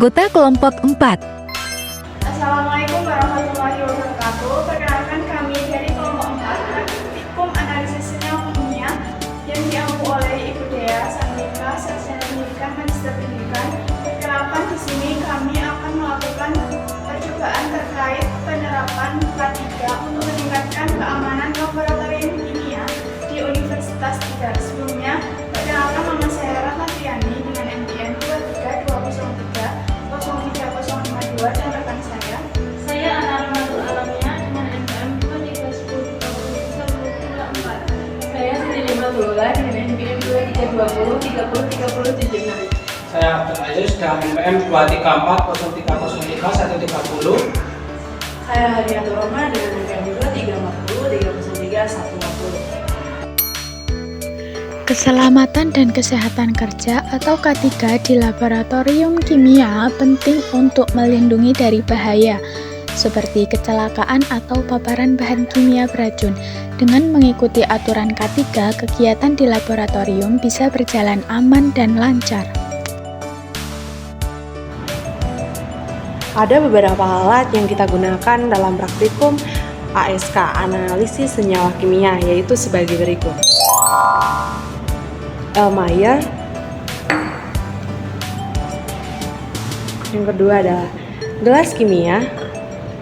anggota kelompok 4. Assalamualaikum warahmatullahi wabarakatuh. Perkenalkan kami dari kelompok 4 praktikum analisis senyawa kimia yang diampu oleh Ibu Dea Sandika, Sarjana Pendidikan, Magister Pendidikan. Perkenalkan di sini kami akan melakukan percobaan terkait penerapan K3 untuk meningkatkan keamanan laboratorium kimia di Universitas Tegal. Sebelumnya, perkenalkan nama saya Rahmatiani dengan NPM 23203 dan rekan saya Anaramatul Alamia dengan NPM 2310 Saya Siti Limatullah dengan NPM 2320 Saya Abdul Aziz dengan NPM 2340303 Saya Hadiatul Roma dengan NPM 2340 Keselamatan dan kesehatan kerja atau K3 di laboratorium kimia penting untuk melindungi dari bahaya seperti kecelakaan atau paparan bahan kimia beracun. Dengan mengikuti aturan K3, kegiatan di laboratorium bisa berjalan aman dan lancar. Ada beberapa alat yang kita gunakan dalam praktikum ASK, analisis senyawa kimia, yaitu sebagai berikut. Mayer. Yang kedua adalah gelas kimia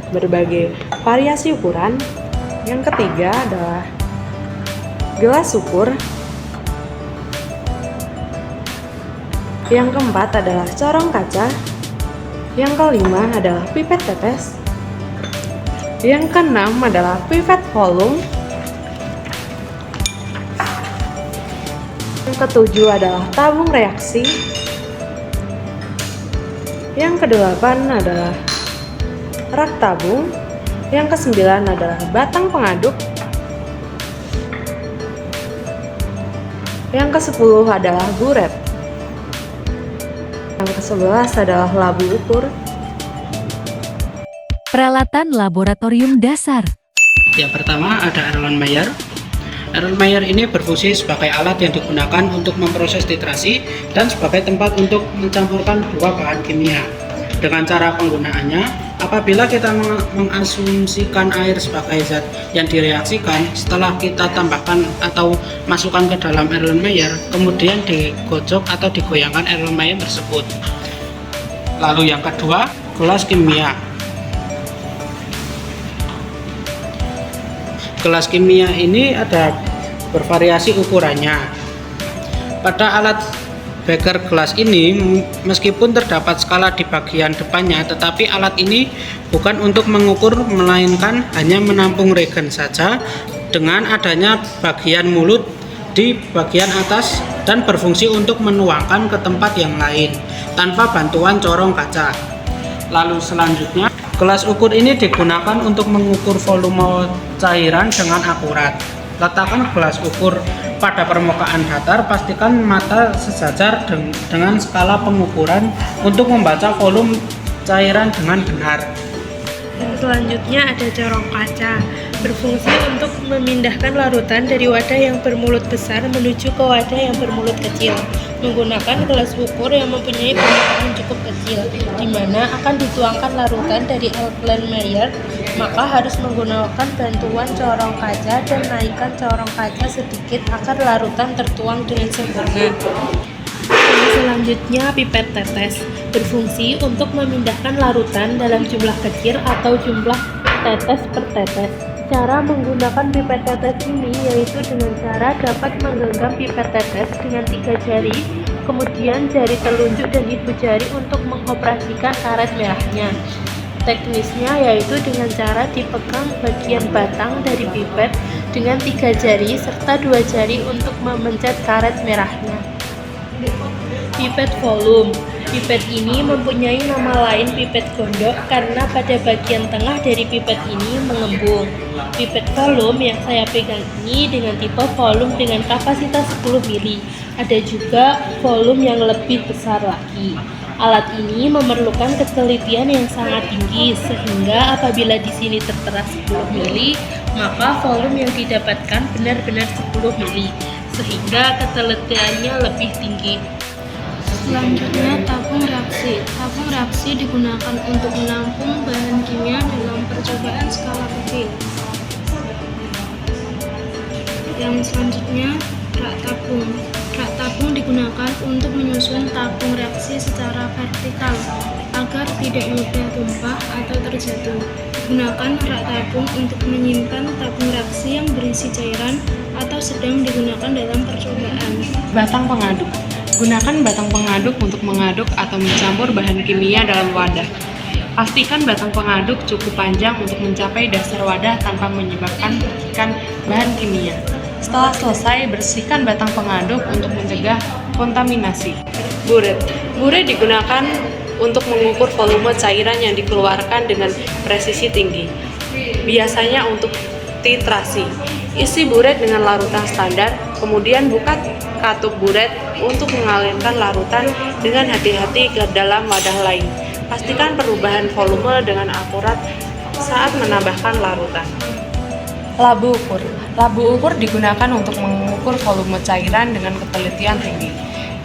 berbagai variasi ukuran. Yang ketiga adalah gelas ukur. Yang keempat adalah corong kaca. Yang kelima adalah pipet tetes. Yang keenam adalah pipet volume. Yang ketujuh adalah tabung reaksi. Yang kedelapan adalah rak tabung. Yang kesembilan adalah batang pengaduk. Yang kesepuluh adalah buret. Yang ke-11 adalah labu ukur. Peralatan laboratorium dasar. Yang pertama ada Erlenmeyer. Erlenmeyer ini berfungsi sebagai alat yang digunakan untuk memproses titrasi dan sebagai tempat untuk mencampurkan dua bahan kimia. Dengan cara penggunaannya, apabila kita mengasumsikan air sebagai zat yang direaksikan, setelah kita tambahkan atau masukkan ke dalam Erlenmeyer, kemudian digocok atau digoyangkan Erlenmeyer tersebut. Lalu yang kedua, gelas kimia. Gelas kimia ini ada bervariasi ukurannya. Pada alat beker gelas ini, meskipun terdapat skala di bagian depannya, tetapi alat ini bukan untuk mengukur, melainkan hanya menampung regen saja dengan adanya bagian mulut di bagian atas dan berfungsi untuk menuangkan ke tempat yang lain tanpa bantuan corong kaca. Lalu selanjutnya, gelas ukur ini digunakan untuk mengukur volume cairan dengan akurat. Letakkan gelas ukur pada permukaan datar, pastikan mata sejajar dengan skala pengukuran untuk membaca volume cairan dengan benar. Dan selanjutnya ada corong kaca, berfungsi untuk memindahkan larutan dari wadah yang bermulut besar menuju ke wadah yang bermulut kecil. Menggunakan gelas ukur yang mempunyai permukaan cukup kecil, di mana akan dituangkan larutan dari Erlenmeyer, maka harus menggunakan bantuan corong kaca dan naikkan corong kaca sedikit agar larutan tertuang dengan sempurna. Selanjutnya pipet tetes, berfungsi untuk memindahkan larutan dalam jumlah kecil atau jumlah tetes per tetes. Cara menggunakan pipet tetes ini yaitu dengan cara dapat menggenggam pipet tetes dengan 3 jari, kemudian jari telunjuk dan ibu jari untuk mengoperasikan karet merahnya. Teknisnya yaitu dengan cara dipegang bagian batang dari pipet dengan 3 jari serta 2 jari untuk memencet karet merahnya. Pipet volume. Pipet ini mempunyai nama lain pipet gondok karena pada bagian tengah dari pipet ini mengembung. Pipet volume yang saya pegang ini dengan tipe volume dengan kapasitas 10 mili. Ada juga volume yang lebih besar lagi. Alat ini memerlukan ketelitian yang sangat tinggi sehingga apabila di sini tertera 10 mili, maka volume yang didapatkan benar-benar 10 mili sehingga ketelitiannya lebih tinggi. Selanjutnya, tabung reaksi. Tabung reaksi digunakan untuk menampung bahan kimia dalam percobaan skala kecil. Yang selanjutnya, rak tabung. Rak tabung digunakan untuk menyusun tabung reaksi secara vertikal agar tidak mudah tumpah atau terjatuh. Gunakan rak tabung untuk menyimpan tabung reaksi yang berisi cairan atau sedang digunakan dalam percobaan. Batang pengaduk. Gunakan batang pengaduk untuk mengaduk atau mencampur bahan kimia dalam wadah. Pastikan batang pengaduk cukup panjang untuk mencapai dasar wadah tanpa menyebabkan percikan bahan kimia. Setelah selesai, bersihkan batang pengaduk untuk mencegah kontaminasi. Buret. Buret digunakan untuk mengukur volume cairan yang dikeluarkan dengan presisi tinggi. Biasanya untuk titrasi. Isi buret dengan larutan standar, kemudian buka katup buret untuk mengalirkan larutan dengan hati-hati ke dalam wadah lain. Pastikan perubahan volume dengan akurat saat menambahkan larutan. Labu ukur. Labu ukur digunakan untuk mengukur volume cairan dengan ketelitian tinggi.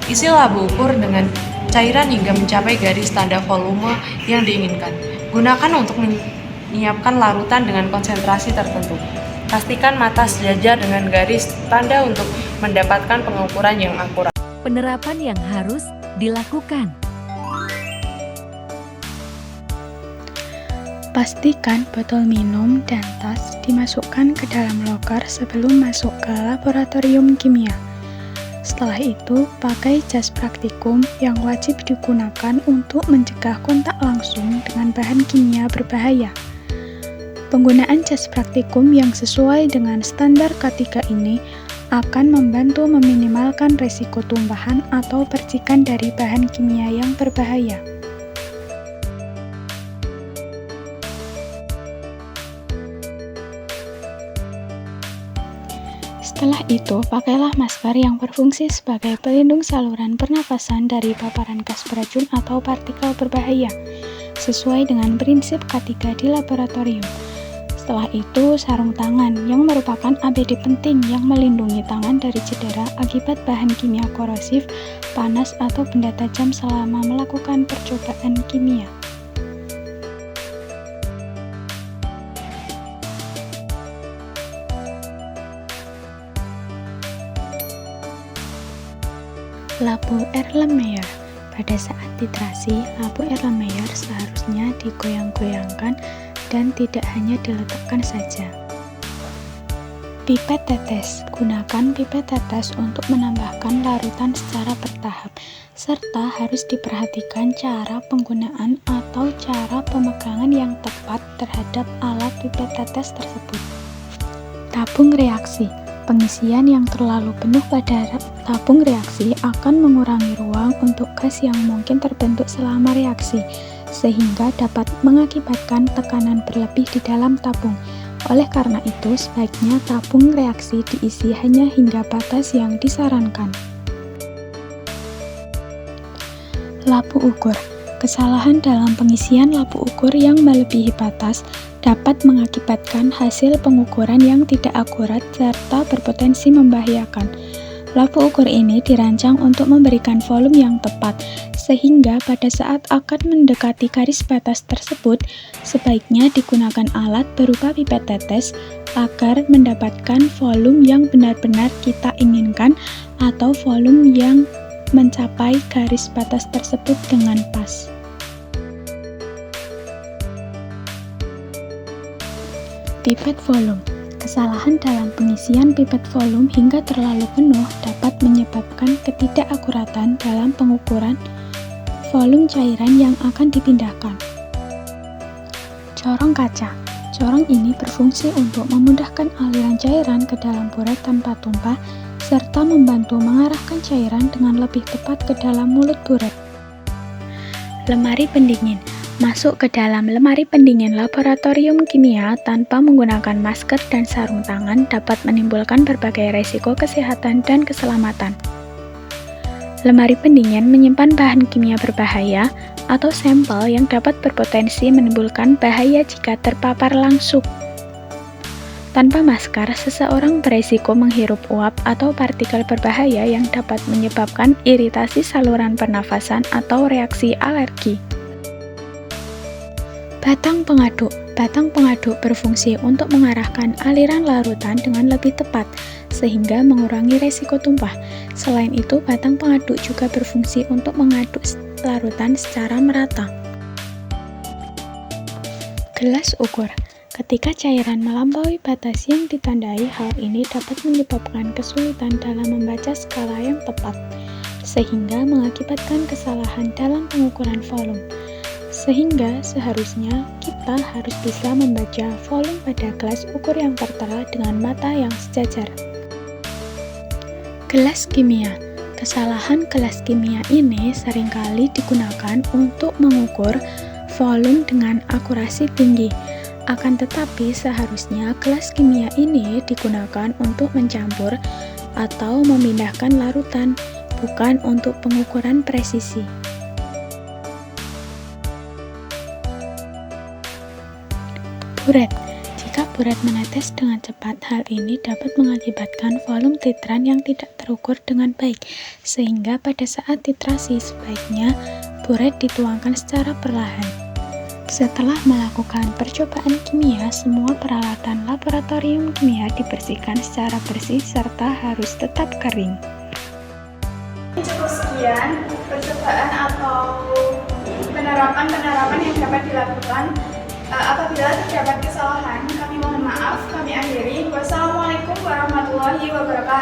Isi labu ukur dengan cairan hingga mencapai garis tanda volume yang diinginkan. Gunakan untuk menyiapkan larutan dengan konsentrasi tertentu. Pastikan mata sejajar dengan garis tanda untuk mendapatkan pengukuran yang akurat. Penerapan yang harus dilakukan. Pastikan botol minum dan tas dimasukkan ke dalam loker sebelum masuk ke laboratorium kimia. Setelah itu, pakai jas praktikum yang wajib digunakan untuk mencegah kontak langsung dengan bahan kimia berbahaya. Penggunaan jas praktikum yang sesuai dengan standar K3 ini akan membantu meminimalkan risiko tumpahan atau percikan dari bahan kimia yang berbahaya. Setelah itu, pakailah masker yang berfungsi sebagai pelindung saluran pernafasan dari paparan gas beracun atau partikel berbahaya, sesuai dengan prinsip K3 di laboratorium. Setelah itu, sarung tangan yang merupakan APD penting yang melindungi tangan dari cedera akibat bahan kimia korosif, panas, atau benda tajam selama melakukan percobaan kimia. Lampu Erlenmeyer. Pada saat titrasi, lampu Erlenmeyer seharusnya digoyang-goyangkan dan tidak hanya diletakkan saja. Pipet tetes. Gunakan pipet tetes untuk menambahkan larutan secara bertahap, serta harus diperhatikan cara penggunaan atau cara pemegangan yang tepat terhadap alat pipet tetes tersebut. Tabung reaksi. Pengisian yang terlalu penuh pada tabung reaksi akan mengurangi ruang untuk gas yang mungkin terbentuk selama reaksi, sehingga dapat mengakibatkan tekanan berlebih di dalam tabung. Oleh karena itu, sebaiknya tabung reaksi diisi hanya hingga batas yang disarankan. Labu ukur. Kesalahan dalam pengisian labu ukur yang melebihi batas dapat mengakibatkan hasil pengukuran yang tidak akurat serta berpotensi membahayakan. Labu ukur ini dirancang untuk memberikan volume yang tepat, sehingga pada saat akan mendekati garis batas tersebut, sebaiknya digunakan alat berupa pipet tetes agar mendapatkan volume yang benar-benar kita inginkan atau volume yang mencapai garis batas tersebut dengan pas. Pipet volume. Kesalahan dalam pengisian pipet volume hingga terlalu penuh dapat menyebabkan ketidakakuratan dalam pengukuran volume cairan yang akan dipindahkan. Corong kaca. Corong ini berfungsi untuk memudahkan aliran cairan ke dalam buret tanpa tumpah, serta membantu mengarahkan cairan dengan lebih tepat ke dalam mulut buret. Lemari pendingin. Masuk ke dalam lemari pendingin laboratorium kimia tanpa menggunakan masker dan sarung tangan dapat menimbulkan berbagai resiko kesehatan dan keselamatan. Lemari pendingin menyimpan bahan kimia berbahaya atau sampel yang dapat berpotensi menimbulkan bahaya jika terpapar langsung. Tanpa masker, seseorang beresiko menghirup uap atau partikel berbahaya yang dapat menyebabkan iritasi saluran pernafasan atau reaksi alergi. Batang pengaduk. Batang pengaduk berfungsi untuk mengarahkan aliran larutan dengan lebih tepat, sehingga mengurangi resiko tumpah. Selain itu, batang pengaduk juga berfungsi untuk mengaduk larutan secara merata. Gelas ukur. Ketika cairan melampaui batas yang ditandai, hal ini dapat menyebabkan kesulitan dalam membaca skala yang tepat, sehingga mengakibatkan kesalahan dalam pengukuran volume. Sehingga seharusnya kita harus bisa membaca volume pada gelas ukur yang tertera dengan mata yang sejajar. Gelas kimia. Kesalahan gelas kimia ini seringkali digunakan untuk mengukur volume dengan akurasi tinggi. Akan tetapi seharusnya gelas kimia ini digunakan untuk mencampur atau memindahkan larutan, bukan untuk pengukuran presisi. Buret. Jika buret menetes dengan cepat, hal ini dapat mengakibatkan volume titran yang tidak terukur dengan baik, sehingga pada saat titrasi sebaiknya buret dituangkan secara perlahan. Setelah melakukan percobaan kimia, semua peralatan laboratorium kimia dibersihkan secara bersih serta harus tetap kering. Cukup sekian percobaan atau penerapan yang dapat dilakukan. Apabila terdapat kesalahan, kami mohon maaf. Kami akhiri. Wassalamualaikum warahmatullahi wabarakatuh.